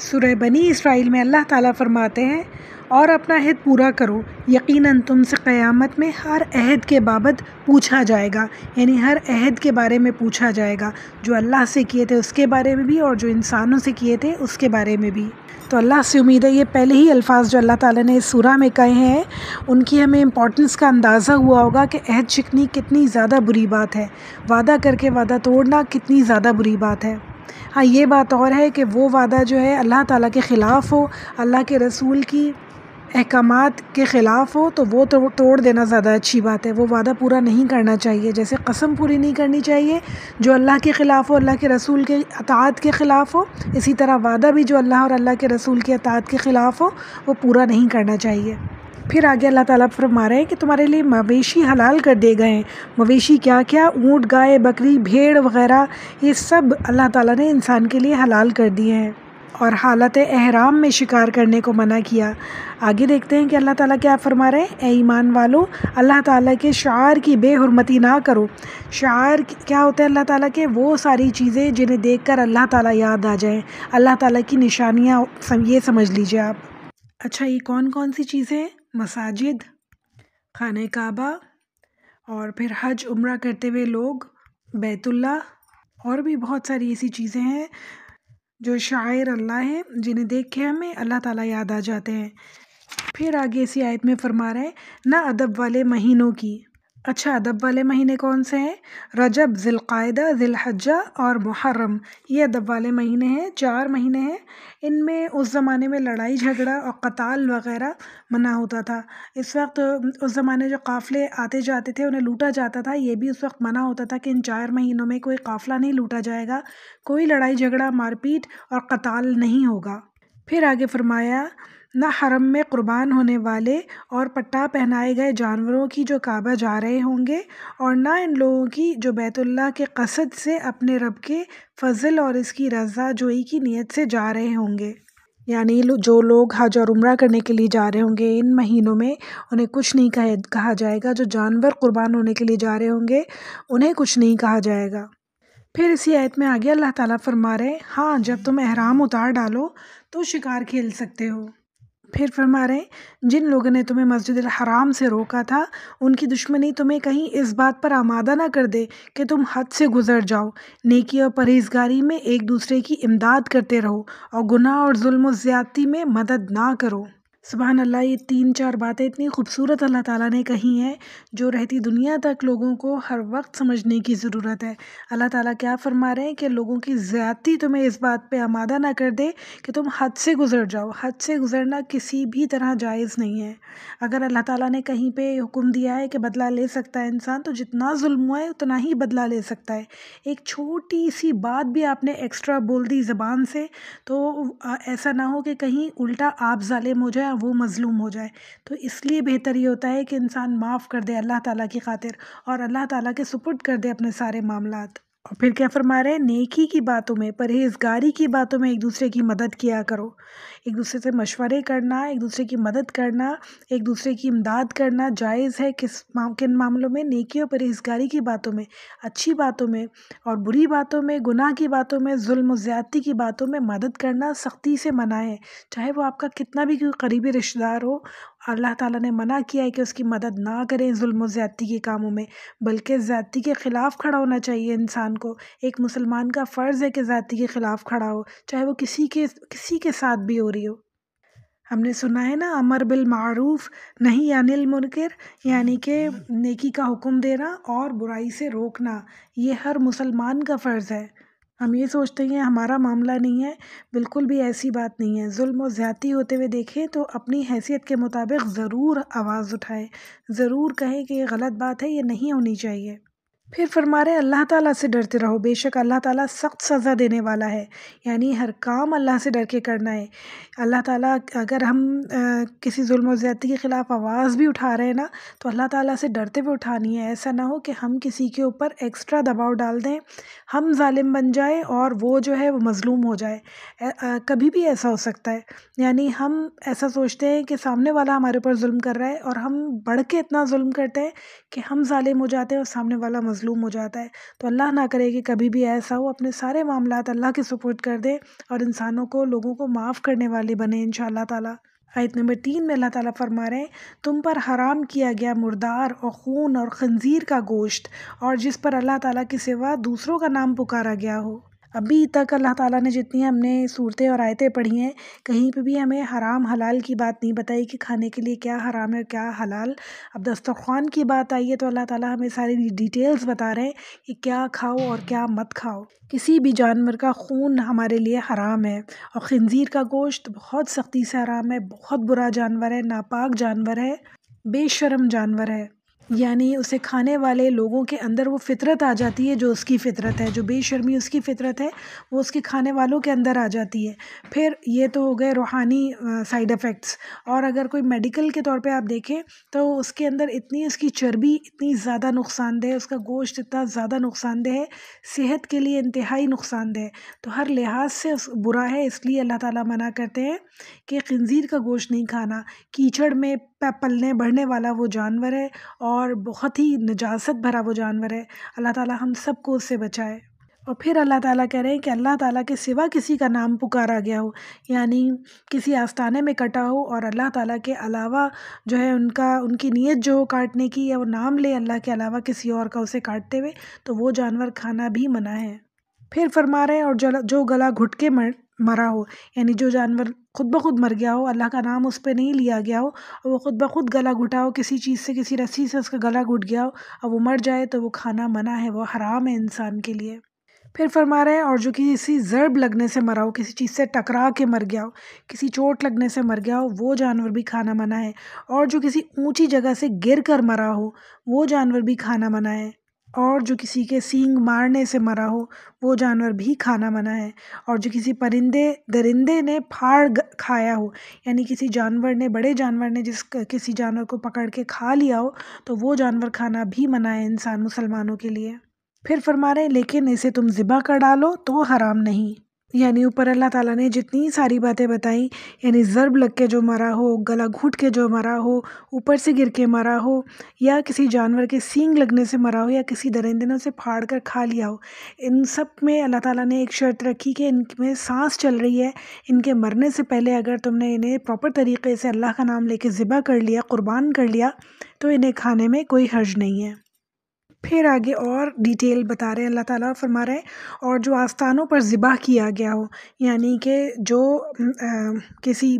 سورہ بنی اسرائیل میں اللہ تعالیٰ فرماتے ہیں اور اپنا عہد پورا کرو، یقیناً تم سے قیامت میں ہر عہد کے بابت پوچھا جائے گا، یعنی ہر عہد کے بارے میں پوچھا جائے گا، جو اللہ سے کیے تھے اس کے بارے میں بھی اور جو انسانوں سے کیے تھے اس کے بارے میں بھی۔ تو اللہ سے امید ہے یہ پہلے ہی الفاظ جو اللہ تعالیٰ نے اس سورہ میں کہے ہیں ان کی ہمیں امپورٹنس کا اندازہ ہوا ہوگا کہ عہد شکنی کتنی زیادہ بری بات ہے، وعدہ کر کے وعدہ توڑنا کتنی زیادہ بری بات ہے۔ ہاں یہ بات اور ہے کہ وہ وعدہ جو ہے اللہ تعالیٰ کے خلاف ہو، اللہ کے رسول کی احکامات کے خلاف ہو تو وہ توڑ دینا زیادہ اچھی بات ہے، وہ وعدہ پورا نہیں کرنا چاہیے، جیسے قسم پوری نہیں کرنی چاہیے جو اللہ کے خلاف ہو، اللہ کے رسول کے اطاعت کے خلاف ہو، اسی طرح وعدہ بھی جو اللہ اور اللہ کے رسول کے اطاعت کے خلاف ہو وہ پورا نہیں کرنا چاہیے۔ پھر آگے اللہ تعالیٰ فرما رہے ہیں کہ تمہارے لیے مویشی حلال کر دیے گئے ہیں۔ مویشی کیا کیا؟ اونٹ، گائے، بکری، بھیڑ وغیرہ، یہ سب اللہ تعالیٰ نے انسان کے لیے حلال کر دیے ہیں، اور حالت احرام میں شکار کرنے کو منع کیا۔ آگے دیکھتے ہیں کہ اللہ تعالیٰ کیا فرما رہے ہیں، اے ایمان والو اللہ تعالیٰ کے شعار کی بے حرمتی نہ کرو۔ شعار کیا ہوتے ہیں اللہ تعالیٰ کے؟ وہ ساری چیزیں جنہیں دیکھ کر اللہ تعالیٰ یاد آ جائیں، اللہ تعالیٰ کی نشانیاں، یہ سمجھ لیجیے آپ۔ اچھا یہ کون کون سی چیزیں ہیں؟ مساجد، خانہ کعبہ، اور پھر حج عمرہ کرتے ہوئے لوگ، بیت اللہ، اور بھی بہت ساری ایسی چیزیں ہیں جو شعائر اللہ ہیں جنہیں دیکھ کے ہمیں اللہ تعالیٰ یاد آ جاتے ہیں۔ پھر آگے اسی آیت میں فرما رہے ہیں نہ ادب والے مہینوں کی۔ اچھا ادب والے مہینے کون سے ہیں؟ رجب، ذی القعدہ، ذی الحجہ اور محرم، یہ ادب والے مہینے ہیں، 4 مہینے ہیں۔ ان میں اس زمانے میں لڑائی جھگڑا اور قتال وغیرہ منع ہوتا تھا۔ اس وقت اس زمانے جو قافلے آتے جاتے تھے انہیں لوٹا جاتا تھا، یہ بھی اس وقت منع ہوتا تھا کہ ان 4 مہینوں میں کوئی قافلہ نہیں لوٹا جائے گا، کوئی لڑائی جھگڑا، مار پیٹ اور قتال نہیں ہوگا۔ پھر آگے فرمایا نہ حرم میں قربان ہونے والے اور پٹا پہنائے گئے جانوروں کی جو کعبہ جا رہے ہوں گے، اور نہ ان لوگوں کی جو بیت اللہ کے قصد سے اپنے رب کے فضل اور اس کی رضا جوئی کی نیت سے جا رہے ہوں گے، یعنی جو لوگ حج اور عمرہ کرنے کے لیے جا رہے ہوں گے ان مہینوں میں انہیں کچھ نہیں کہا جائے گا، جو جانور قربان ہونے کے لیے جا رہے ہوں گے انہیں کچھ نہیں کہا جائے گا۔ پھر اسی آیت میں آگے اللہ تعالیٰ فرما رہے ہیں ہاں جب تم احرام اتار ڈالو تو شکار کھیل سکتے ہو۔ پھر فرما رہے ہیں جن لوگوں نے تمہیں مسجد الحرام سے روکا تھا ان کی دشمنی تمہیں کہیں اس بات پر آمادہ نہ کر دے کہ تم حد سے گزر جاؤ، نیکی اور پرہیزگاری میں ایک دوسرے کی امداد کرتے رہو اور گناہ اور ظلم و زیادتی میں مدد نہ کرو۔ سبحان اللہ، یہ 3-4 باتیں اتنی خوبصورت اللہ تعالیٰ نے کہی ہیں جو رہتی دنیا تک لوگوں کو ہر وقت سمجھنے کی ضرورت ہے۔ اللہ تعالیٰ کیا فرما رہے ہیں کہ لوگوں کی زیادتی تمہیں اس بات پہ آمادہ نہ کر دے کہ تم حد سے گزر جاؤ۔ حد سے گزرنا کسی بھی طرح جائز نہیں ہے۔ اگر اللہ تعالیٰ نے کہیں پہ حکم دیا ہے کہ بدلہ لے سکتا ہے انسان، تو جتنا ظلم ہوا ہے اتنا ہی بدلہ لے سکتا ہے۔ ایک چھوٹی سی بات بھی آپ نے ایکسٹرا بول دی زبان سے تو ایسا نہ ہو کہ کہیں الٹا آپ ظالم ہو جائے وہ مظلوم ہو جائے، تو اس لیے بہتر یہ ہوتا ہے کہ انسان معاف کر دے اللہ تعالیٰ کی خاطر اور اللہ تعالیٰ کے سپرد کر دے اپنے سارے معاملات۔ اور پھر کیا فرما رہے ہیں، نیکی کی باتوں میں، پرہیزگاری کی باتوں میں ایک دوسرے کی مدد کیا کرو، ایک دوسرے سے مشورے کرنا، ایک دوسرے کی مدد کرنا، ایک دوسرے کی امداد کرنا جائز ہے کن معاملوں میں؟ نیکی اور پرہیزگاری کی باتوں میں، اچھی باتوں میں اور بری باتوں میں، گناہ کی باتوں میں، ظلم و زیادتی کی باتوں میں مدد کرنا سختی سے منع ہے، چاہے وہ آپ کا کتنا بھی قریبی رشتہ دار ہو۔ اللہ تعالیٰ نے منع کیا ہے کہ اس کی مدد نہ کریں ظلم و زیادتی کے کاموں میں، بلکہ زیادتی کے خلاف کھڑا ہونا چاہیے انسان کو۔ ایک مسلمان کا فرض ہے کہ زیادتی کے خلاف کھڑا ہو، چاہے وہ کسی کے ساتھ بھی ہو رہی ہو۔ ہم نے سنا ہے نا، امر بالمعروف نہی عن المنکر، یعنی کہ نیکی کا حکم دینا اور برائی سے روکنا، یہ ہر مسلمان کا فرض ہے۔ ہم یہ سوچتے ہیں ہمارا معاملہ نہیں ہے، بالکل بھی ایسی بات نہیں ہے۔ ظلم و زیادتی ہوتے ہوئے دیکھیں تو اپنی حیثیت کے مطابق ضرور آواز اٹھائیں، ضرور کہیں کہ یہ غلط بات ہے، یہ نہیں ہونی چاہیے۔ پھر فرما رہے اللہ تعالیٰ سے ڈرتے رہو، بے شک اللہ تعالیٰ سخت سزا دینے والا ہے، یعنی ہر کام اللہ سے ڈر کے کرنا ہے۔ اللہ تعالیٰ اگر ہم کسی ظلم و زیادتی کے خلاف آواز بھی اٹھا رہے ہیں نا تو اللہ تعالیٰ سے ڈرتے ہوئے اٹھانی ہے، ایسا نہ ہو کہ ہم کسی کے اوپر ایکسٹرا دباؤ ڈال دیں، ہم ظالم بن جائیں اور وہ جو ہے وہ مظلوم ہو جائے۔ کبھی بھی ایسا ہو سکتا ہے، یعنی ہم ایسا سوچتے ہیں کہ سامنے والا ہمارے اوپر ظلم کر رہا ہے اور ہم بڑھ کے اتنا ظلم کرتے ہیں کہ ہم ظالم ہو جاتے ہیں اور سامنے والا مظلوم ہو جاتا ہے۔ تو اللہ نہ کرے کہ کبھی بھی ایسا ہو، اپنے سارے معاملات اللہ کے سپرد کر دے اور انسانوں کو، لوگوں کو معاف کرنے والے بنے انشاءاللہ تعالیٰ۔ آیت نمبر 3 میں اللہ تعالیٰ فرما رہے ہیں تم پر حرام کیا گیا مردار اور خون اور خنزیر کا گوشت اور جس پر اللہ تعالیٰ کے سوا دوسروں کا نام پکارا گیا ہو۔ ابھی تک اللہ تعالیٰ نے جتنی ہم نے صورتیں اور آیتیں پڑھی ہیں، کہیں پہ بھی ہمیں حرام حلال کی بات نہیں بتائی کہ کھانے کے لیے کیا حرام ہے اور کیا حلال۔ اب دسترخوان کی بات آئی ہے تو اللہ تعالیٰ ہمیں ساری ڈیٹیلز بتا رہے ہیں کہ کیا کھاؤ اور کیا مت کھاؤ۔ کسی بھی جانور کا خون ہمارے لیے حرام ہے، اور خنزیر کا گوشت بہت سختی سے حرام ہے، بہت برا جانور ہے، ناپاک جانور ہے، بے شرم جانور ہے، یعنی اسے کھانے والے لوگوں کے اندر وہ فطرت آ جاتی ہے جو اس کی فطرت ہے، جو بے شرمی اس کی فطرت ہے وہ اس کے کھانے والوں کے اندر آ جاتی ہے۔ پھر یہ تو ہو گئے روحانی سائیڈ افیکٹس، اور اگر کوئی میڈیکل کے طور پہ آپ دیکھیں تو اس کے اندر اتنی اس کی چربی اتنی زیادہ نقصان دہ ہے، اس کا گوشت اتنا زیادہ نقصان دہ ہے، صحت کے لیے انتہائی نقصان دہ ہے، تو ہر لحاظ سے برا ہے۔ اس لیے اللہ تعالیٰ منع کرتے ہیں کہ خنزیر کا گوشت نہیں کھانا۔ کیچڑ میں پلنے بڑھنے والا وہ جانور ہے اور بہت ہی نجاست بھرا وہ جانور ہے، اللہ تعالیٰ ہم سب کو اس سے بچائے۔ اور پھر اللہ تعالیٰ کہہ رہے ہیں کہ اللہ تعالیٰ کے سوا کسی کا نام پکارا گیا ہو، یعنی کسی آستانے میں کٹا ہو اور اللہ تعالیٰ کے علاوہ جو ہے ان کی نیت جو ہو کاٹنے کی، یا وہ نام لے اللہ کے علاوہ کسی اور کا اسے کاٹتے ہوئے، تو وہ جانور کھانا بھی منع ہے۔ پھر فرما رہے ہیں اور جو گلا گھٹ کے مرا ہو، یعنی جو جانور خود بخود مر گیا ہو، اللہ کا نام اس پہ نہیں لیا گیا ہو اور وہ خود بخود گلا گھٹا ہو، کسی چیز سے، کسی رسی سے اس کا گلا گھٹ گیا ہو اور وہ مر جائے، تو وہ کھانا منع ہے، وہ حرام ہے انسان کے لیے۔ پھر فرما رہے ہیں اور جو کسی ضرب لگنے سے مرا ہو، کسی چیز سے ٹکرا کے مر گیا ہو، کسی چوٹ لگنے سے مر گیا ہو، وہ جانور بھی کھانا منع ہے، اور جو کسی اونچی جگہ سے گر کر مرا ہو وہ جانور بھی کھانا منع ہے، اور جو کسی کے سینگ مارنے سے مرا ہو وہ جانور بھی کھانا منع ہے، اور جو کسی پرندے درندے نے پھاڑ کھایا ہو، یعنی کسی جانور نے، بڑے جانور نے کسی جانور کو پکڑ کے کھا لیا ہو، تو وہ جانور کھانا بھی منع ہے انسان مسلمانوں کے لیے۔ پھر فرما رہے ہیں لیکن اسے تم ذبح کر ڈالو تو حرام نہیں، یعنی اوپر اللہ تعالیٰ نے جتنی ساری باتیں بتائیں، یعنی ضرب لگ کے جو مرا ہو، گلا گھٹ کے جو مرا ہو، اوپر سے گر کے مرا ہو، یا کسی جانور کے سینگ لگنے سے مرا ہو، یا کسی درندے نے اسے پھاڑ کر کھا لیا ہو، ان سب میں اللہ تعالیٰ نے ایک شرط رکھی کہ ان میں سانس چل رہی ہے، ان کے مرنے سے پہلے اگر تم نے انہیں پراپر طریقے سے اللہ کا نام لے کے ذبح کر لیا، قربان کر لیا، تو انہیں کھانے میں کوئی حرج نہیں ہے۔ پھر آگے اور ڈیٹیل بتا رہے ہیں اللہ تعالیٰ، فرما رہے ہیں اور جو آستانوں پر ذبح کیا گیا ہو، یعنی کہ جو کسی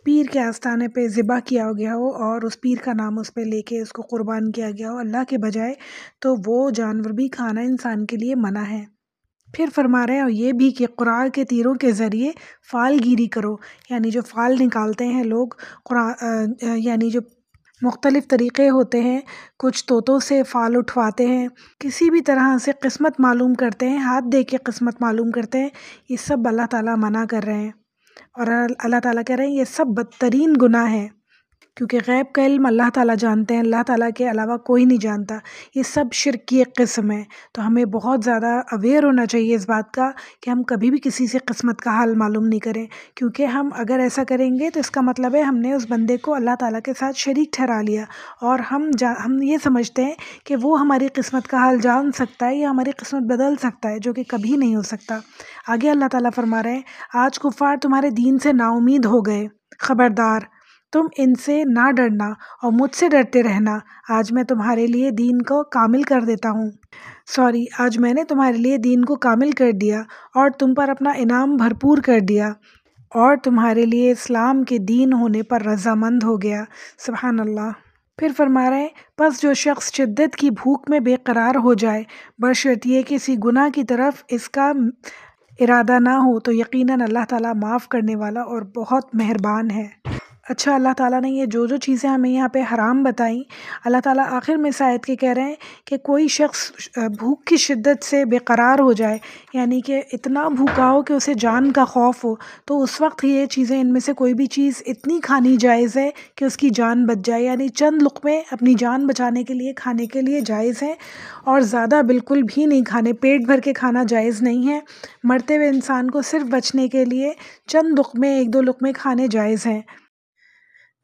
پیر کے آستانے پہ ذبح کیا گیا ہو اور اس پیر کا نام اس پہ لے کے اس کو قربان کیا گیا ہو اللہ کے بجائے، تو وہ جانور بھی کھانا انسان کے لیے منع ہے۔ پھر فرما رہے ہیں اور یہ بھی کہ قرآن کے تیروں کے ذریعے فال گیری کرو، یعنی جو فال نکالتے ہیں لوگ، یعنی جو مختلف طریقے ہوتے ہیں، کچھ طوطوں سے فال اٹھواتے ہیں، کسی بھی طرح سے قسمت معلوم کرتے ہیں، ہاتھ دے کے قسمت معلوم کرتے ہیں، یہ سب اللہ تعالیٰ منع کر رہے ہیں، اور اللہ تعالیٰ کہہ رہے ہیں یہ سب بدترین گناہ ہے، کیونکہ غیب کا علم اللہ تعالیٰ جانتے ہیں، اللہ تعالیٰ کے علاوہ کوئی نہیں جانتا، یہ سب شرک کی ایک قسم ہے۔ تو ہمیں بہت زیادہ اویئر ہونا چاہیے اس بات کا کہ ہم کبھی بھی کسی سے قسمت کا حال معلوم نہیں کریں، کیونکہ ہم اگر ایسا کریں گے تو اس کا مطلب ہے ہم نے اس بندے کو اللہ تعالیٰ کے ساتھ شریک ٹھہرا لیا، اور ہم یہ سمجھتے ہیں کہ وہ ہماری قسمت کا حال جان سکتا ہے یا ہماری قسمت بدل سکتا ہے، جو کہ کبھی نہیں ہو سکتا۔ آگے اللہ تعالیٰ فرما رہے ہیں آج کفار تمہارے دین سے نا امید ہو گئے، خبردار تم ان سے نہ ڈرنا اور مجھ سے ڈرتے رہنا، آج میں تمہارے لیے دین کو کامل کر دیتا ہوں، آج میں نے تمہارے لیے دین کو کامل کر دیا اور تم پر اپنا انعام بھرپور کر دیا، اور تمہارے لیے اسلام کے دین ہونے پر رضامند ہو گیا۔ سبحان اللہ۔ پھر فرما رہے ہیں پس جو شخص شدت کی بھوک میں بے قرار ہو جائے بشرط یہ کسی گناہ کی طرف اس کا ارادہ نہ ہو، تو یقیناً اللہ تعالیٰ معاف کرنے والا اور بہت مہربان ہے۔ اچھا، اللہ تعالیٰ نے یہ جو چیزیں ہمیں یہاں پہ حرام بتائیں، اللہ تعالیٰ آخر میں اس آیت کے کہہ رہے ہیں کہ کوئی شخص بھوک کی شدت سے بے قرار ہو جائے، یعنی کہ اتنا بھوکا ہو کہ اسے جان کا خوف ہو، تو اس وقت یہ چیزیں، ان میں سے کوئی بھی چیز اتنی کھانی جائز ہے کہ اس کی جان بچ جائے، یعنی چند لقمے اپنی جان بچانے کے لیے کھانے کے لیے جائز ہیں، اور زیادہ بالکل بھی نہیں کھانے، پیٹ بھر کے کھانا جائز نہیں ہے۔ مرتے ہوئے انسان کو صرف بچنے کے لیے چند لقمے، ایک دو لقمے کھانے جائز ہیں۔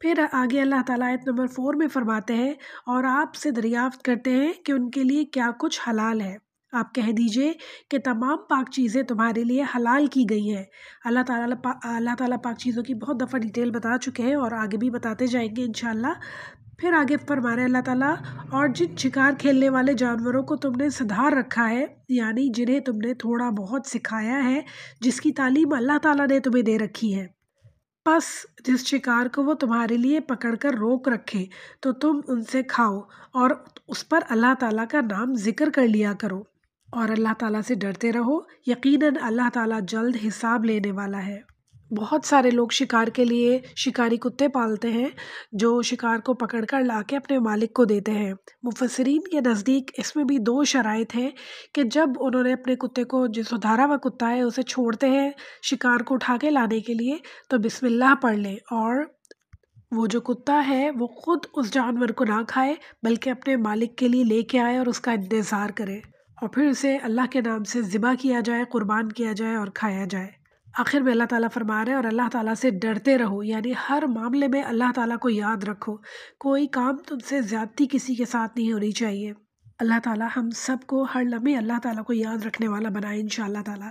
پھر آگے اللہ تعالیٰ آیت نمبر 4 میں فرماتے ہیں اور آپ سے دریافت کرتے ہیں کہ ان کے لیے کیا کچھ حلال ہے، آپ کہہ دیجئے کہ تمام پاک چیزیں تمہارے لیے حلال کی گئی ہیں۔ اللہ تعالیٰ پاک چیزوں کی بہت دفعہ ڈیٹیل بتا چکے ہیں اور آگے بھی بتاتے جائیں گے انشاءاللہ۔ پھر آگے فرما رہے اللہ تعالیٰ اور جن شکار کھیلنے والے جانوروں کو تم نے سدھار رکھا ہے، یعنی جنہیں تم نے تھوڑا بہت سکھایا ہے، جس کی تعلیم اللہ تعالیٰ نے تمہیں دے رکھی ہے، پس جس شکار کو وہ تمہارے لیے پکڑ کر روک رکھے تو تم ان سے کھاؤ اور اس پر اللہ تعالیٰ کا نام ذکر کر لیا کرو اور اللہ تعالیٰ سے ڈرتے رہو، یقیناً اللہ تعالیٰ جلد حساب لینے والا ہے۔ بہت سارے لوگ شکار کے لیے شکاری کتے پالتے ہیں جو شکار کو پکڑ کر لا کے اپنے مالک کو دیتے ہیں۔ مفسرین کے نزدیک اس میں بھی 2 شرائط ہیں کہ جب انہوں نے اپنے کتے کو، جو سدھارا ہوا کتا ہے، اسے چھوڑتے ہیں شکار کو اٹھا کے لانے کے لیے تو بسم اللہ پڑھ لیں، اور وہ جو کتا ہے وہ خود اس جانور کو نہ کھائے بلکہ اپنے مالک کے لیے لے کے آئے اور اس کا انتظار کرے، اور پھر اسے اللہ کے نام سے ذبح کیا جائے، قربان کیا جائے اور کھایا جائے۔ آخر میں اللہ تعالیٰ فرما رہے ہیں اور اللہ تعالیٰ سے ڈرتے رہو، یعنی ہر معاملے میں اللہ تعالیٰ کو یاد رکھو، کوئی کام تم سے زیادتی کسی کے ساتھ نہیں ہونی چاہیے۔ اللہ تعالیٰ ہم سب کو ہر لمحے اللہ تعالیٰ کو یاد رکھنے والا بنائے انشاءاللہ تعالیٰ۔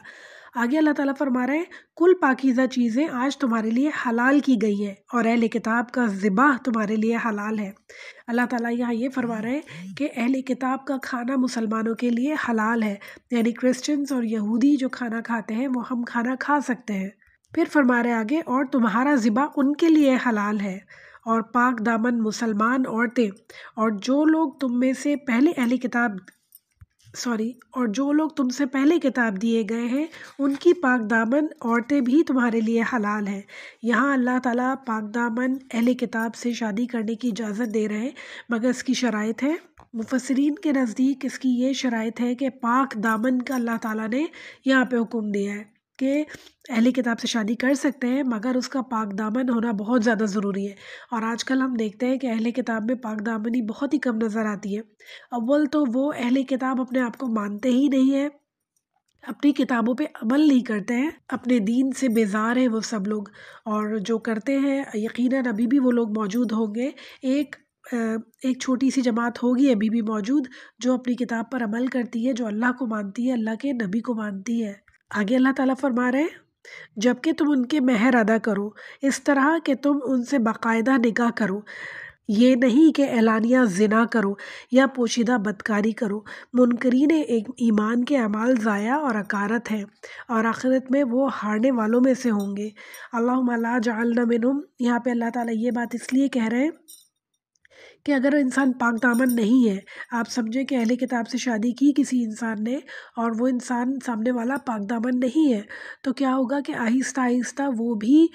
آگے اللہ تعالیٰ فرما رہے ہیں کل پاکیزہ چیزیں آج تمہارے لیے حلال کی گئی ہیں اور اہل کتاب کا ذبح تمہارے لیے حلال ہے۔ اللہ تعالیٰ یہاں یہ فرما رہے ہیں کہ اہل کتاب کا کھانا مسلمانوں کے لیے حلال ہے، یعنی کرسچنز اور یہودی جو کھانا کھاتے ہیں وہ ہم کھانا کھا سکتے ہیں۔ پھر فرما رہے آگے اور تمہارا ذبح ان کے لیے حلال ہے، اور پاک دامن مسلمان عورتیں اور جو لوگ تم سے پہلے کتاب دیے گئے ہیں ان کی پاک دامن عورتیں بھی تمہارے لیے حلال ہیں۔ یہاں اللہ تعالیٰ پاک دامن اہل کتاب سے شادی کرنے کی اجازت دے رہے ہیں، مگر اس کی شرائط ہے۔ مفسرین کے نزدیک اس کی یہ شرائط ہے کہ پاک دامن کا اللہ تعالیٰ نے یہاں پہ حکم دیا ہے کہ اہل کتاب سے شادی کر سکتے ہیں، مگر اس کا پاک دامن ہونا بہت زیادہ ضروری ہے۔ اور آج کل ہم دیکھتے ہیں کہ اہل کتاب میں پاک دامنی بہت ہی کم نظر آتی ہے۔ اول تو وہ اہل کتاب اپنے آپ کو مانتے ہی نہیں ہیں، اپنی کتابوں پہ عمل نہیں کرتے ہیں، اپنے دین سے بیزار ہیں وہ سب لوگ، اور جو کرتے ہیں یقیناً ابھی بھی وہ لوگ موجود ہوں گے، ایک چھوٹی سی جماعت ہوگی ابھی بھی موجود جو اپنی کتاب پر عمل کرتی ہے، جو اللہ کو مانتی ہے، اللہ کے نبی کو مانتی ہے۔ آگے اللہ تعالیٰ فرما رہے ہیں جبکہ تم ان کے مہر ادا کرو، اس طرح کہ تم ان سے باقاعدہ نکاح کرو، یہ نہیں کہ اعلانیہ زنا کرو یا پوشیدہ بدکاری کرو۔ منکرین ایمان کے اعمال ضائع اور حقارت ہیں، اور آخرت میں وہ ہارنے والوں میں سے ہوں گے۔ اللہم لا جعلنا منہم، یہاں پہ اللہ تعالیٰ یہ بات اس لیے کہہ رہے ہیں کہ اگر انسان پاک دامن نہیں ہے، آپ سمجھیں کہ اہل کتاب سے شادی کی کسی انسان نے اور وہ انسان سامنے والا پاک دامن نہیں ہے، تو کیا ہوگا کہ آہستہ آہستہ وہ بھی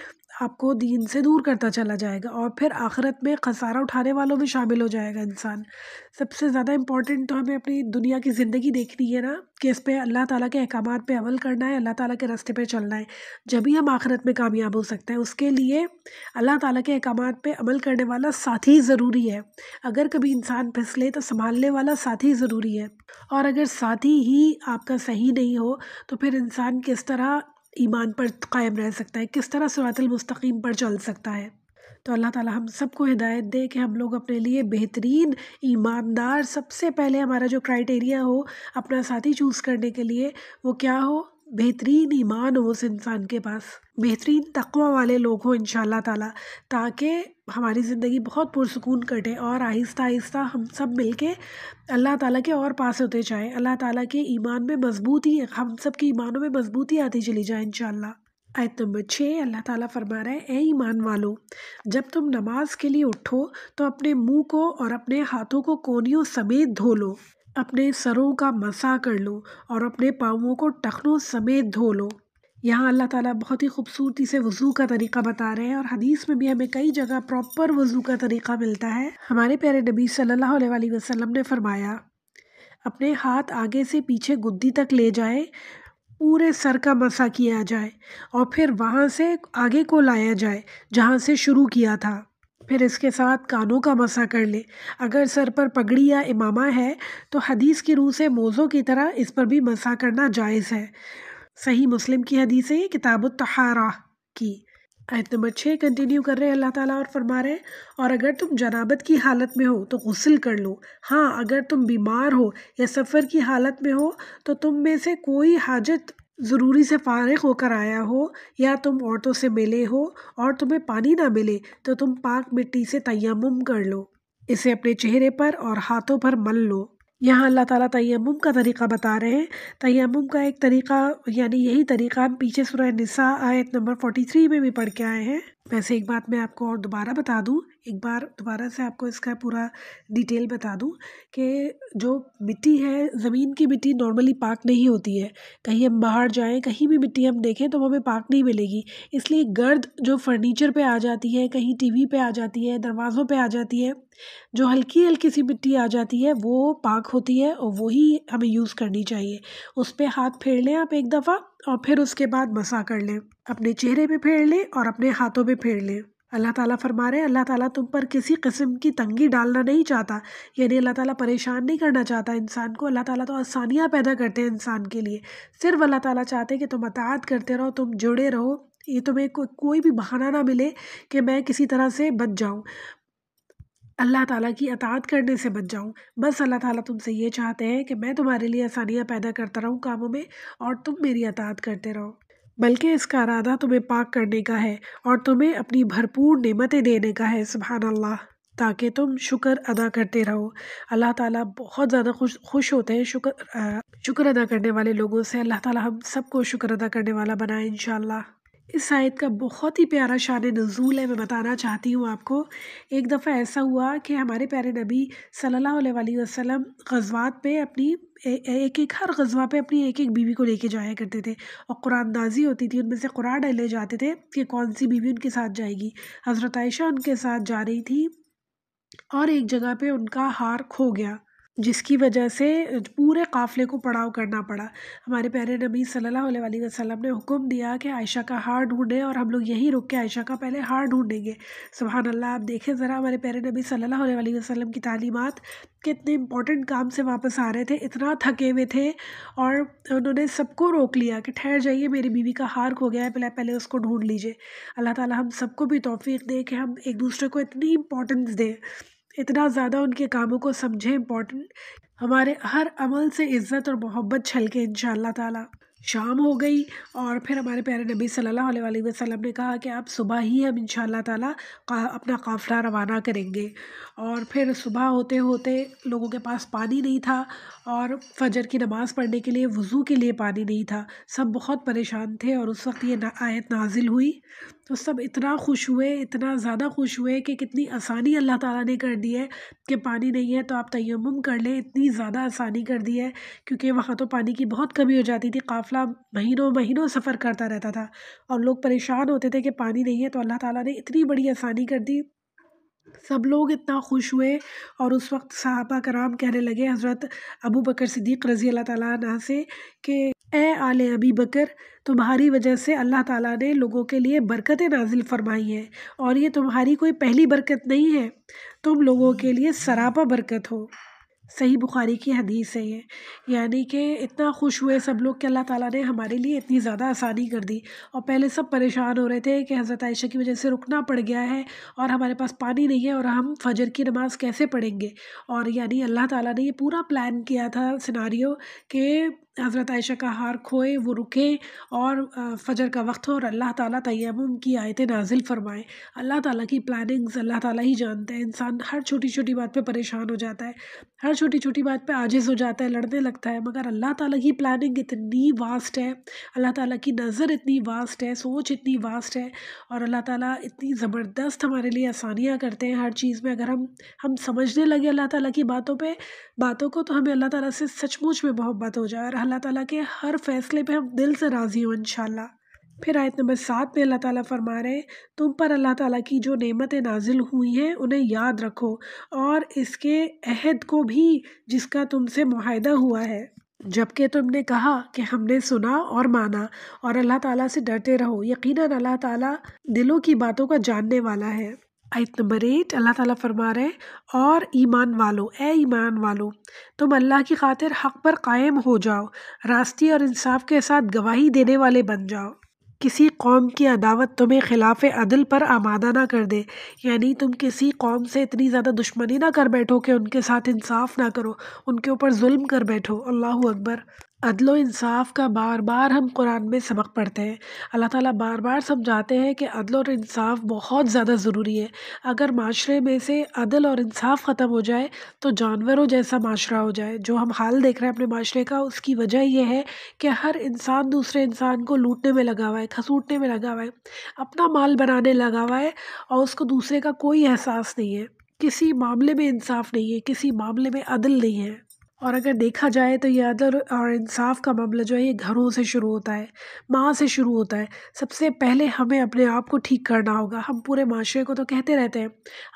آپ کو دین سے دور کرتا چلا جائے گا، اور پھر آخرت میں خسارہ اٹھانے والوں میں شامل ہو جائے گا انسان۔ سب سے زیادہ امپورٹنٹ تو ہمیں اپنی دنیا کی زندگی دیکھنی ہے نا، کہ اس پہ اللہ تعالیٰ کے احکامات پہ عمل کرنا ہے، اللہ تعالیٰ کے راستے پہ چلنا ہے، جبھی ہم آخرت میں کامیاب ہو سکتے ہیں۔ اس کے لیے اللہ تعالیٰ کے احکامات پہ عمل کرنے والا ساتھی ضروری ہے، اگر کبھی انسان پھسلے تو سنبھالنے والا ساتھی ضروری ہے، اور اگر ساتھی ہی آپ کا صحیح نہیں ہو تو پھر انسان کس طرح ایمان پر قائم رہ سکتا ہے، کس طرح صراط المستقیم پر چل سکتا ہے۔ تو اللہ تعالیٰ ہم سب کو ہدایت دے کہ ہم لوگ اپنے لیے بہترین ایماندار، سب سے پہلے ہمارا جو کرائٹیریا ہو اپنا ساتھی چوز کرنے کے لیے وہ کیا ہو، بہترین ایمان ہو اس انسان کے پاس، بہترین تقوی والے لوگ ہوں انشاءاللہ تعالیٰ، تاکہ ہماری زندگی بہت پرسکون کٹے اور آہستہ آہستہ ہم سب مل کے اللہ تعالیٰ کے اور پاس ہوتے جائیں، اللہ تعالیٰ کے ایمان میں مضبوطی، ہم سب کے ایمانوں میں مضبوطی آتی چلی جائے انشاءاللہ۔ آیت نمبر 6 اللہ تعالیٰ فرما رہا ہے اے ایمان والو، جب تم نماز کے لیے اٹھو تو اپنے منہ کو اور اپنے ہاتھوں کو کونیوں سمیت دھو لو، اپنے سروں کا مسح کر لو اور اپنے پاؤں کو ٹخنوں سمیت دھو لو۔ یہاں اللہ تعالیٰ بہت ہی خوبصورتی سے وضو کا طریقہ بتا رہے ہیں، اور حدیث میں بھی ہمیں کئی جگہ پراپر وضو کا طریقہ ملتا ہے۔ ہمارے پیارے نبی صلی اللہ علیہ وآلہ وسلم نے فرمایا اپنے ہاتھ آگے سے پیچھے گدی تک لے جائے، پورے سر کا مسح کیا جائے اور پھر وہاں سے آگے کو لایا جائے جہاں سے شروع کیا تھا، پھر اس کے ساتھ کانوں کا مسح کر لے۔ اگر سر پر پگڑی یا امامہ ہے تو حدیث کی روح سے موزوں کی طرح اس پر بھی مسح کرنا جائز ہے۔ صحیح مسلم کی حدیث ہے، کتاب الطہارہ کی۔ آیت نمبر 6 کنٹینیو کر رہے ہیں اللہ تعالیٰ اور فرما رہے ہیں اور اگر تم جنابت کی حالت میں ہو تو غسل کر لو، ہاں اگر تم بیمار ہو یا سفر کی حالت میں ہو تو تم میں سے کوئی حاجت ضروری سے فارغ ہو کر آیا ہو یا تم عورتوں سے ملے ہو اور تمہیں پانی نہ ملے تو تم پاک مٹی سے تیمم کر لو، اسے اپنے چہرے پر اور ہاتھوں پر مل لو۔ یہاں اللہ تعالیٰ تیمم کا طریقہ بتا رہے ہیں۔ تیمم کا ایک طریقہ یعنی یہی طریقہ ہم پیچھے سورہ نساء آیت نمبر 43 میں بھی پڑھ کے آئے ہیں۔ ویسے ایک بات میں آپ کو اور دوبارہ بتا دوں، ایک بار دوبارہ سے آپ کو اس کا پورا ڈیٹیل بتا دوں کہ جو مٹی ہے، زمین کی مٹی نارملی پاک نہیں ہوتی ہے۔ کہیں ہم باہر جائیں، کہیں بھی مٹی ہم دیکھیں تو وہ ہمیں پاک نہیں ملے گی، اس لیے گرد جو فرنیچر پہ آ جاتی ہے، کہیں ٹی وی پہ آ جاتی ہے، دروازوں پہ آ جاتی ہے، جو ہلکی ہلکی سی مٹی آ جاتی ہے وہ پاک ہوتی ہے اور وہی ہمیں یوز کرنی چاہیے۔ اس پہ ہاتھ پھیر لیں آپ ایک دفعہ اور پھر اس کے بعد مسح کر لیں، اپنے چہرے پہ پھیر لیں اور اپنے ہاتھوں پہ پھیر لیں۔ اللہ تعالیٰ فرما رہے ہیں اللہ تعالیٰ تم پر کسی قسم کی تنگی ڈالنا نہیں چاہتا، یعنی اللہ تعالیٰ پریشان نہیں کرنا چاہتا انسان کو۔ اللہ تعالیٰ تو آسانیاں پیدا کرتے ہیں انسان کے لیے، صرف اللہ تعالیٰ چاہتے ہیں کہ تم اطاعت کرتے رہو، تم جڑے رہو، یہ تمہیں کوئی بھی بہانہ نہ ملے کہ میں کسی طرح سے بچ جاؤں، اللہ تعالیٰ کی اطاعت کرنے سے بچ جاؤں۔ بس اللہ تعالیٰ تم سے یہ چاہتے ہیں کہ میں تمہارے لیے آسانیاں پیدا کرتا رہوں کاموں میں اور تم میری اطاعت کرتے رہو، بلکہ اس کا ارادہ تمہیں پاک کرنے کا ہے اور تمہیں اپنی بھرپور نعمتیں دینے کا ہے، سبحان اللہ، تاکہ تم شکر ادا کرتے رہو۔ اللہ تعالیٰ بہت زیادہ خوش ہوتے ہیں شکر ادا کرنے والے لوگوں سے۔ اللہ تعالیٰ ہم سب کو شکر ادا کرنے والا بنائے انشاءاللہ۔ اس آیت کا بہت ہی پیارا شان نزول ہے، میں بتانا چاہتی ہوں آپ کو۔ ایک دفعہ ایسا ہوا کہ ہمارے پیارے نبی صلی اللہ علیہ وآلہ وسلم غزوات پہ اپنی ہر غزوہ پہ اپنی ایک بیوی کو لے کے جایا کرتے تھے اور قرآن اندازی ہوتی تھی، ان میں سے قرآن ڈالے جاتے تھے کہ کون سی بیوی ان کے ساتھ جائے گی۔ حضرت عائشہ ان کے ساتھ جا رہی تھی اور ایک جگہ پہ ان کا ہار کھو گیا، جس کی وجہ سے پورے قافلے کو پڑاؤ کرنا پڑا۔ ہمارے پیارے نبی صلی اللہ علیہ وآلہ وسلم نے حکم دیا کہ عائشہ کا ہار ڈھونڈیں اور ہم لوگ یہیں رک کے عائشہ کا پہلے ہار ڈھونڈیں گے۔ سبحان اللہ، آپ دیکھیں ذرا ہمارے پیارے نبی صلی اللہ علیہ وآلہ وسلم کی تعلیمات، کتنے امپورٹنٹ کام سے واپس آ رہے تھے، اتنا تھکے ہوئے تھے اور انہوں نے سب کو روک لیا کہ ٹھہر جائیے، میری بیوی کا ہار کھو گیا ہے، پہلے اس کو ڈھونڈ لیجیے۔ اللہ تعالیٰ ہم سب کو بھی توفیق دے کہ ہم ایک دوسرے کو اتنی امپورٹنس دیں، اتنا زیادہ ان کے کاموں کو سمجھیں امپورٹنٹ، ہمارے ہر عمل سے عزت اور محبت چھلکے انشاءاللہ تعالیٰ۔ شام ہو گئی اور پھر ہمارے پیارے نبی صلی اللہ علیہ وآلہ وسلم نے کہا کہ آپ صبح ہی ہم انشاءاللہ تعالیٰ اپنا قافلہ روانہ کریں گے۔ اور پھر صبح ہوتے ہوتے لوگوں کے پاس پانی نہیں تھا اور فجر کی نماز پڑھنے کے لیے وضو کے لیے پانی نہیں تھا، سب بہت پریشان تھے اور اس وقت یہ آیت نازل ہوئی تو سب اتنا خوش ہوئے، اتنا زیادہ خوش ہوئے کہ کتنی آسانی اللہ تعالیٰ نے کر دی ہے کہ پانی نہیں ہے تو آپ تیمم کر لیں، اتنی زیادہ آسانی کر دی ہے، کیونکہ وہاں تو پانی کی بہت کمی ہو جاتی تھی، قافلہ مہینوں مہینوں سفر کرتا رہتا تھا اور لوگ پریشان ہوتے تھے کہ پانی نہیں ہے، تو اللہ تعالیٰ نے اتنی بڑی آسانی کر دی، سب لوگ اتنا خوش ہوئے۔ اور اس وقت صحابہ کرام کہنے لگے حضرت ابو بکر صدیق رضی اللہ تعالیٰ عنہ سے کہ اے آل ابی بکر، تمہاری وجہ سے اللہ تعالیٰ نے لوگوں کے لیے برکتیں نازل فرمائی ہیں اور یہ تمہاری کوئی پہلی برکت نہیں ہے، تم لوگوں کے لیے سراپا برکت ہو۔ صحیح بخاری کی حدیث ہے یہ، یعنی کہ اتنا خوش ہوئے سب لوگ کہ اللہ تعالیٰ نے ہمارے لیے اتنی زیادہ آسانی کر دی۔ اور پہلے سب پریشان ہو رہے تھے کہ حضرت عائشہ کی وجہ سے رکنا پڑ گیا ہے اور ہمارے پاس پانی نہیں ہے اور ہم فجر کی نماز کیسے پڑھیں گے، اور یعنی اللہ تعالیٰ نے یہ پورا پلان کیا تھا سیناریو کہ حضرت عائشہ کا ہار کھوئے، وہ رکیں اور فجر کا وقت ہو اور اللہ تعالیٰ تیمم کی آیتیں نازل فرمائے۔ اللہ تعالیٰ کی پلاننگز اللہ تعالیٰ ہی جانتے ہیں، انسان ہر چھوٹی چھوٹی بات پہ پریشان ہو جاتا ہے، ہر چھوٹی چھوٹی بات پہ عاجز ہو جاتا ہے، لڑنے لگتا ہے، مگر اللہ تعالیٰ کی پلاننگ اتنی واسٹ ہے، اللہ تعالیٰ کی نظر اتنی واسٹ ہے، سوچ اتنی واسٹ ہے، اور اللہ تعالیٰ اتنی زبردست ہمارے لیے آسانیاں کرتے ہیں ہر چیز میں۔ اگر ہم سمجھنے لگے اللہ تعالیٰ کی باتوں کو تو ہمیں اللہ تعالیٰ سے سچ مچ میں محبت ہو جائے اور اللہ تعالیٰ کے ہر فیصلے پہ ہم دل سے راضی ہوں انشاءاللہ۔ پھر آیت نمبر 7 میں اللہ تعالیٰ فرما رہے ہیں تم پر اللہ تعالیٰ کی جو نعمتیں نازل ہوئی ہیں انہیں یاد رکھو اور اس کے عہد کو بھی جس کا تم سے معاہدہ ہوا ہے، جبکہ تم نے کہا کہ ہم نے سنا اور مانا، اور اللہ تعالیٰ سے ڈرتے رہو، یقیناً اللہ تعالیٰ دلوں کی باتوں کا جاننے والا ہے۔ آیت نمبر 8 اللہ تعالیٰ فرما رہے ہیں اور ایمان والو، اے ایمان والو، تم اللہ کی خاطر حق پر قائم ہو جاؤ، راستی اور انصاف کے ساتھ گواہی دینے والے بن جاؤ کسی قوم کی عداوت تمہیں خلاف عدل پر آمادہ نہ کر دے، یعنی تم کسی قوم سے اتنی زیادہ دشمنی نہ کر بیٹھو کہ ان کے ساتھ انصاف نہ کرو، ان کے اوپر ظلم کر بیٹھو۔ اللہ اکبر۔ عدل و انصاف کا بار بار ہم قرآن میں سبق پڑھتے ہیں۔ اللہ تعالیٰ بار بار سمجھاتے ہیں کہ عدل اور انصاف بہت زیادہ ضروری ہے۔ اگر معاشرے میں سے عدل اور انصاف ختم ہو جائے تو جانوروں جیسا معاشرہ ہو جائے۔ جو ہم حال دیکھ رہے ہیں اپنے معاشرے کا، اس کی وجہ یہ ہے کہ ہر انسان دوسرے انسان کو لوٹنے میں لگا ہوا ہے، کھسوٹنے میں لگا ہوا ہے، اپنا مال بنانے لگا ہوا ہے، اور اس کو دوسرے کا کوئی احساس نہیں ہے۔ کسی معاملے میں انصاف نہیں ہے، کسی معاملے میں عدل نہیں ہے۔ اور اگر دیکھا جائے تو یہ عدل اور انصاف کا معاملہ جو ہے یہ گھروں سے شروع ہوتا ہے، ماں سے شروع ہوتا ہے۔ سب سے پہلے ہمیں اپنے آپ کو ٹھیک کرنا ہوگا۔ ہم پورے معاشرے کو تو کہتے رہتے ہیں،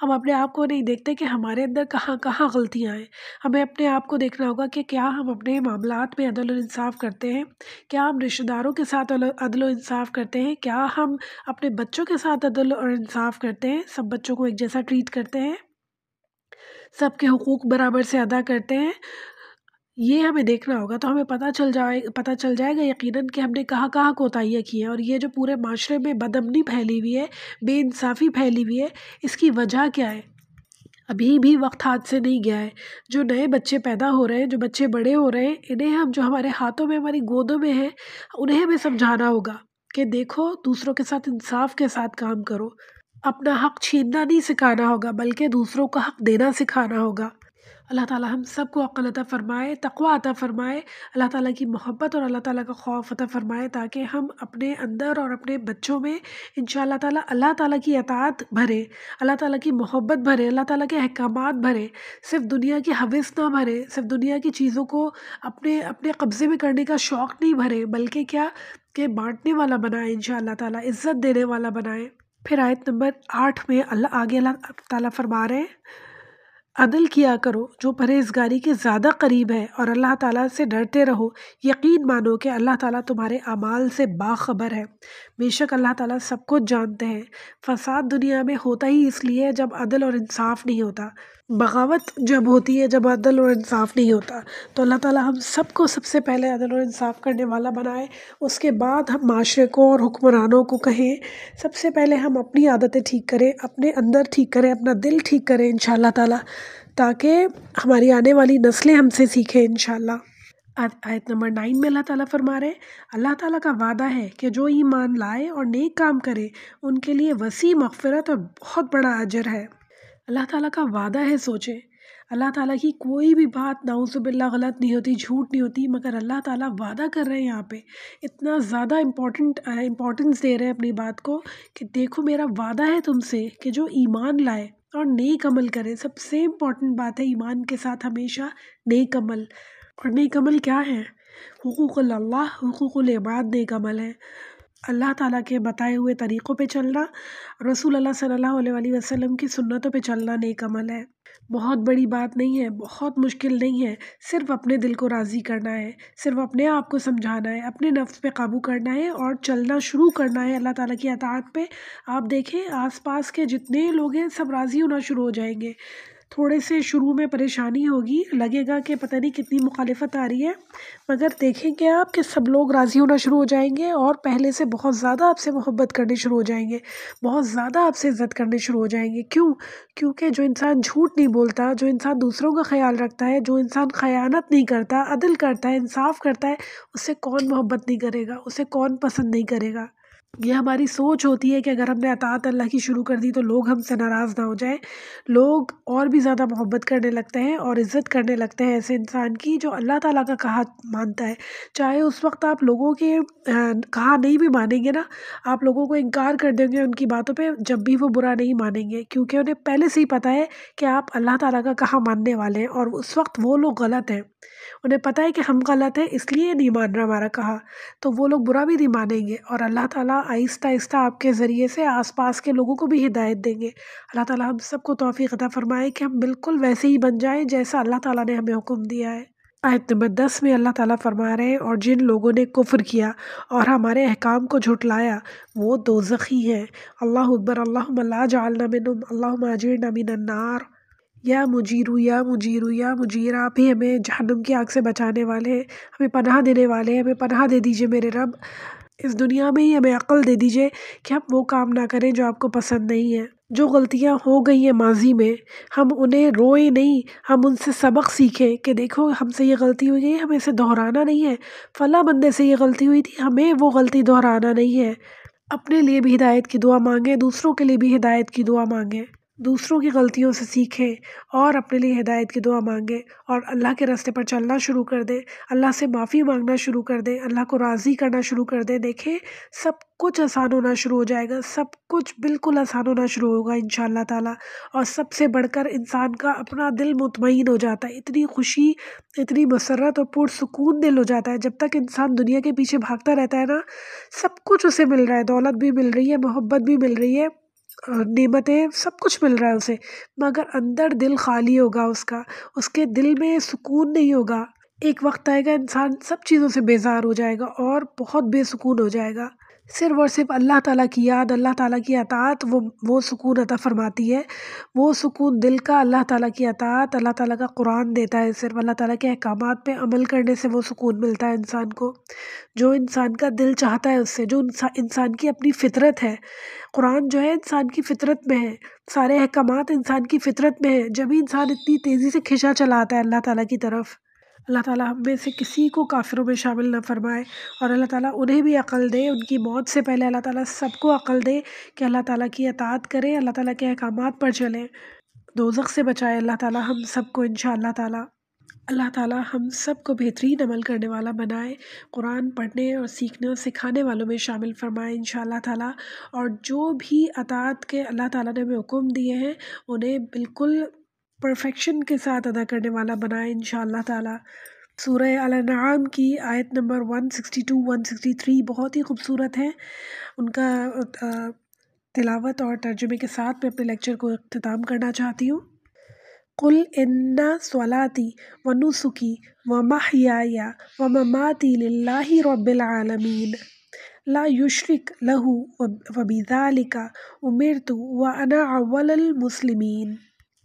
ہم اپنے آپ کو نہیں دیکھتے کہ ہمارے اندر کہاں کہاں غلطیاں ہیں۔ ہمیں اپنے آپ کو دیکھنا ہوگا کہ کیا ہم اپنے معاملات میں عدل و انصاف کرتے ہیں، کیا ہم رشتہ داروں کے ساتھ عدل و انصاف کرتے ہیں، کیا ہم اپنے بچوں کے ساتھ عدل اور انصاف کرتے ہیں، سب بچوں کو ایک جیسا ٹریٹ کرتے ہیں، سب کے حقوق برابر سے ادا کرتے ہیں۔ یہ ہمیں دیکھنا ہوگا تو ہمیں پتہ چل جائے گا یقیناً کہ ہم نے کہاں کہاں کوتاہیاں کی ہیں، اور یہ جو پورے معاشرے میں بدامنی پھیلی ہوئی ہے، بے انصافی پھیلی ہوئی ہے، اس کی وجہ کیا ہے۔ ابھی بھی وقت ہاتھ سے نہیں گیا ہے۔ جو نئے بچے پیدا ہو رہے ہیں، جو بچے بڑے ہو رہے ہیں، انہیں ہم جو ہمارے ہاتھوں میں ہماری گودوں میں ہیں، انہیں ہمیں سمجھانا ہوگا کہ دیکھو دوسروں کے ساتھ انصاف کے ساتھ کام کرو۔ اپنا حق چھیننا نہیں سکھانا ہوگا بلکہ دوسروں کا حق دینا سکھانا ہوگا۔ اللہ تعالیٰ ہم سب کو عقل عطا فرمائے، تقویٰ عطا فرمائے، اللہ تعالیٰ کی محبت اور اللہ تعالیٰ کا خوف عطا فرمائے، تاکہ ہم اپنے اندر اور اپنے بچوں میں انشاءاللہ تعالیٰ اللہ تعالیٰ کی اطاعت بھرے، اللہ تعالیٰ کی محبت بھرے، اللہ تعالیٰ کے احکامات بھرے، صرف دنیا کی ہوس نہ بھرے، صرف دنیا کی چیزوں کو اپنے اپنے قبضے میں کرنے کا شوق نہیں بھرے، بلکہ کیا کہ بانٹنے والا بنائے، انشاءاللہ تعالیٰ عزت دینے والا بنائے۔ پھر آیت نمبر 8 میں اللہ تعالیٰ فرما رہے ہیں، عدل کیا کرو جو پرہیزگاری کے زیادہ قریب ہے، اور اللہ تعالیٰ سے ڈرتے رہو، یقین مانو کہ اللہ تعالیٰ تمہارے اعمال سے باخبر ہے۔ بے شک اللہ تعالیٰ سب کچھ جانتے ہیں۔ فساد دنیا میں ہوتا ہی اس لیے جب عدل اور انصاف نہیں ہوتا، بغاوت جب ہوتی ہے جب عدل اور انصاف نہیں ہوتا۔ تو اللہ تعالیٰ ہم سب کو سب سے پہلے عدل اور انصاف کرنے والا بنائے، اس کے بعد ہم معاشرے کو اور حکمرانوں کو کہیں سب سے پہلے ہم اپنی عادتیں ٹھیک کریں، اپنے اندر ٹھیک کریں، اپنا دل ٹھیک کریں انشاءاللہ تعالیٰ، تاکہ ہماری آنے والی نسلیں ہم سے سیکھیں انشاءاللہ۔ آیت نمبر 9 میں اللہ تعالیٰ فرما رہے ہیں، اللہ تعالیٰ کا وعدہ ہے کہ جو ایمان لائے اور نیک کام کرے ان کے لیے وسیع مغفرت اور بہت بڑا اجر ہے۔ اللہ تعالیٰ کا وعدہ ہے، سوچیں اللہ تعالیٰ کی کوئی بھی بات نعوذ باللہ غلط نہیں ہوتی، جھوٹ نہیں ہوتی، مگر اللہ تعالیٰ وعدہ کر رہے ہیں یہاں پہ، اتنا زیادہ امپورٹنس دے رہے ہیں اپنی بات کو کہ دیکھو میرا وعدہ ہے تم سے کہ جو ایمان لائے اور نیک عمل کرے۔ سب سے امپورٹنٹ بات ہے ایمان کے ساتھ ہمیشہ نیک عمل۔ اور نیک عمل کیا ہے؟ حقوق اللہ، حقوق العباد نیک عمل ہے۔ اللہ تعالیٰ کے بتائے ہوئے طریقوں پہ چلنا، رسول اللہ صلی اللہ علیہ وآلہ وسلم کی سنتوں پہ چلنا نیک عمل ہے۔ بہت بڑی بات نہیں ہے، بہت مشکل نہیں ہے، صرف اپنے دل کو راضی کرنا ہے، صرف اپنے آپ کو سمجھانا ہے، اپنے نفس پہ قابو کرنا ہے اور چلنا شروع کرنا ہے اللہ تعالیٰ کی اطاعت پہ۔ آپ دیکھیں آس پاس کے جتنے لوگ ہیں سب راضی ہونا شروع ہو جائیں گے۔ تھوڑے سے شروع میں پریشانی ہوگی، لگے گا کہ پتہ نہیں کتنی مخالفت آ رہی ہے، مگر دیکھیں گے آپ کہ سب لوگ راضی ہونا شروع ہو جائیں گے اور پہلے سے بہت زیادہ آپ سے محبت کرنے شروع ہو جائیں گے، بہت زیادہ آپ سے عزت کرنے شروع ہو جائیں گے۔ کیونکہ جو انسان جھوٹ نہیں بولتا، جو انسان دوسروں کا خیال رکھتا ہے، جو انسان خیانت نہیں کرتا، عدل کرتا ہے، انصاف کرتا ہے، اس سے کون محبت نہیں کرے گا، اسے کون پسند نہیں کرے گا۔ یہ ہماری سوچ ہوتی ہے کہ اگر ہم نے اطاعت اللہ کی شروع کر دی تو لوگ ہم سے ناراض نہ ہو جائیں، لوگ اور بھی زیادہ محبت کرنے لگتے ہیں اور عزت کرنے لگتے ہیں ایسے انسان کی جو اللہ تعالیٰ کا کہا مانتا ہے۔ چاہے اس وقت آپ لوگوں کے کہا نہیں بھی مانیں گے نا، آپ لوگوں کو انکار کر دیں گے ان کی باتوں پہ، جب بھی وہ برا نہیں مانیں گے، کیونکہ انہیں پہلے سے ہی پتہ ہے کہ آپ اللہ تعالیٰ کا کہا ماننے والے ہیں، اور اس وقت وہ لوگ غلط ہیں، انہیں پتہ ہے کہ ہم غلط ہیں اس لیے نہیں مان رہا ہمارا کہا، تو وہ لوگ برا بھی نہیں مانیں گے، اور اللہ تعالیٰ آہستہ آہستہ آپ کے ذریعے سے آس پاس کے لوگوں کو بھی ہدایت دیں گے۔ اللہ تعالیٰ ہم سب کو توفیق عطا فرمائے کہ ہم بالکل ویسے ہی بن جائیں جیسا اللہ تعالیٰ نے ہمیں حکم دیا ہے۔ آیت نمبر 10 میں اللہ تعالیٰ فرما رہے ہیں، اور جن لوگوں نے کفر کیا اور ہمارے احکام کو جھٹلایا وہ دوزخی ہیں۔ اللہ اکبر، اللہم لا جعلنا منہم، اللہم اجرنا من النار۔ یا مجیرو یا مجیرو یا مجیر، آپ ہی ہمیں جہنم کی آگ سے بچانے والے ہیں، ہمیں پناہ دینے والے ہیں، ہمیں پناہ دے دیجئے میرے رب۔ اس دنیا میں ہی ہمیں عقل دے دیجیے کہ ہم وہ کام نہ کریں جو آپ کو پسند نہیں ہے۔ جو غلطیاں ہو گئی ہیں ماضی میں، ہم انہیں روئیں نہیں، ہم ان سے سبق سیکھیں کہ دیکھو ہم سے یہ غلطی ہوئی ہے، ہمیں اسے دہرانا نہیں ہے، فلاں بندے سے یہ غلطی ہوئی تھی، ہمیں وہ غلطی دہرانا نہیں ہے۔ اپنے لیے بھی ہدایت کی دعا مانگیں، دوسروں کے لیے بھی ہدایت کی دعا مانگیں، دوسروں کی غلطیوں سے سیکھیں اور اپنے لیے ہدایت کی دعا مانگیں، اور اللہ کے راستے پر چلنا شروع کر دیں، اللہ سے معافی مانگنا شروع کر دیں، اللہ کو راضی کرنا شروع کر دیں۔ دیکھیں سب کچھ آسان ہونا شروع ہو جائے گا، سب کچھ بالکل آسان ہونا شروع ہوگا انشاءاللہ تعالیٰ۔ اور سب سے بڑھ کر انسان کا اپنا دل مطمئن ہو جاتا ہے، اتنی خوشی، اتنی مسرت اور پرسکون دل ہو جاتا ہے۔ جب تک انسان دنیا کے پیچھے بھاگتا رہتا ہے نا، سب کچھ اسے مل رہا ہے، دولت بھی مل رہی ہے، محبت بھی مل رہی ہے، نعمتیں، سب کچھ مل رہا ہے اسے، مگر اندر دل خالی ہوگا اس کا، اس کے دل میں سکون نہیں ہوگا۔ ایک وقت آئے گا انسان سب چیزوں سے بیزار ہو جائے گا اور بہت بے سکون ہو جائے گا۔ صرف اور صرف اللہ تعالیٰ کی یاد، اللہ تعالیٰ کی اطاعت وہ سکون عطا فرماتی ہے، وہ سکون دل کا اللہ تعالیٰ کی اطاعت، اللہ تعالیٰ کا قرآن دیتا ہے۔ صرف اللہ تعالیٰ کے احکامات پہ عمل کرنے سے وہ سکون ملتا ہے انسان کو، جو انسان کا دل چاہتا ہے اس سے، جو انسان کی اپنی فطرت ہے۔ قرآن جو ہے انسان کی فطرت میں ہے، سارے احکامات انسان کی فطرت میں ہے، جبھی انسان اتنی تیزی سے کھنچا چلا آتا ہے اللہ تعالیٰ کی طرف۔ اللہ تعالیٰ ہم میں سے کسی کو کافروں میں شامل نہ فرمائے، اور اللہ تعالیٰ انہیں بھی عقل دے، ان کی موت سے پہلے اللہ تعالیٰ سب کو عقل دے کہ اللہ تعالیٰ کی اطاعت کریں، اللہ تعالیٰ کے احکامات پر چلیں، دوزخ سے بچائے اللہ تعالیٰ ہم سب کو انشاءاللہ تعالیٰ۔ اللہ تعالیٰ ہم سب کو بہترین عمل کرنے والا بنائے، قرآن پڑھنے اور سیکھنے اور سکھانے والوں میں شامل فرمائے انشاءاللہ تعالیٰ، اور جو بھی اطاعت کے اللہ تعالیٰ نے ہمیں حکم دیے ہیں انہیں بالکل پرفیکشن کے ساتھ ادا کرنے والا بنائے انشاءاللہ تعالیٰ۔ سورہ الانعام کی آیت نمبر 162 163 بہت ہی خوبصورت ہے، ان کا تلاوت اور ترجمے کے ساتھ میں اپنے لیکچر کو اختتام کرنا چاہتی ہوں۔ قل ان صلاتی ونسکی ومحیای ومماتی للہ رب العالمین لا یشرک لہ وبذالک امرت وانا اول المسلمین۔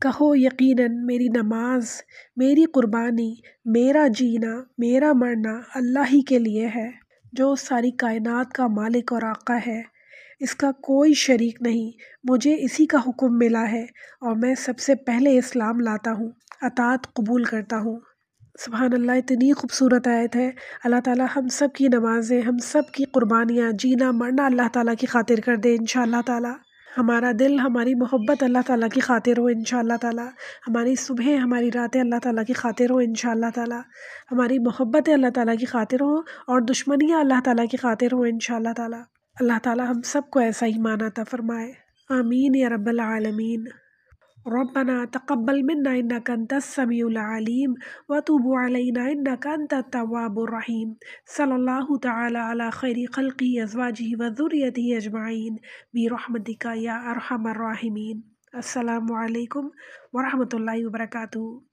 کہو یقیناً میری نماز، میری قربانی، میرا جینا، میرا مرنا اللہ ہی کے لیے ہے، جو ساری کائنات کا مالک اور آقا ہے، اس کا کوئی شریک نہیں، مجھے اسی کا حکم ملا ہے اور میں سب سے پہلے اسلام لاتا ہوں، اطاعت قبول کرتا ہوں۔ سبحان اللہ، اتنی خوبصورت آیت ہے۔ اللہ تعالیٰ ہم سب کی نمازیں، ہم سب کی قربانیاں، جینا مرنا اللہ تعالیٰ کی خاطر کر دے انشاءاللہ تعالیٰ۔ ہمارا دل، ہماری محبت اللہ تعالیٰ کی خاطر ہو انشاءاللہ تعالیٰ، ہماری صبح، ہماری راتیں اللہ تعالیٰ کی خاطر ہو انشاءاللہ تعالیٰ، ہماری محبتیں اللہ تعالیٰ کی خاطر ہوں اور دشمنیاں اللہ تعالیٰ کی خاطر ہوں انشاءاللہ تعالیٰ۔ اللہ تعالیٰ ہم سب کو ایسا ایمان عطا فرمائے، آمین یا رب العالمین۔ ربنا تقبل منا انك انت السميع العليم وتب علينا انك انت التواب الرحيم، صلی اللہ تعالی علی خیر خلقہ ازواجہ وذریتہ اجمعین برحمتک یا ارحم الراحمین۔ السلام علیکم ورحمۃ اللہ وبرکاتہ۔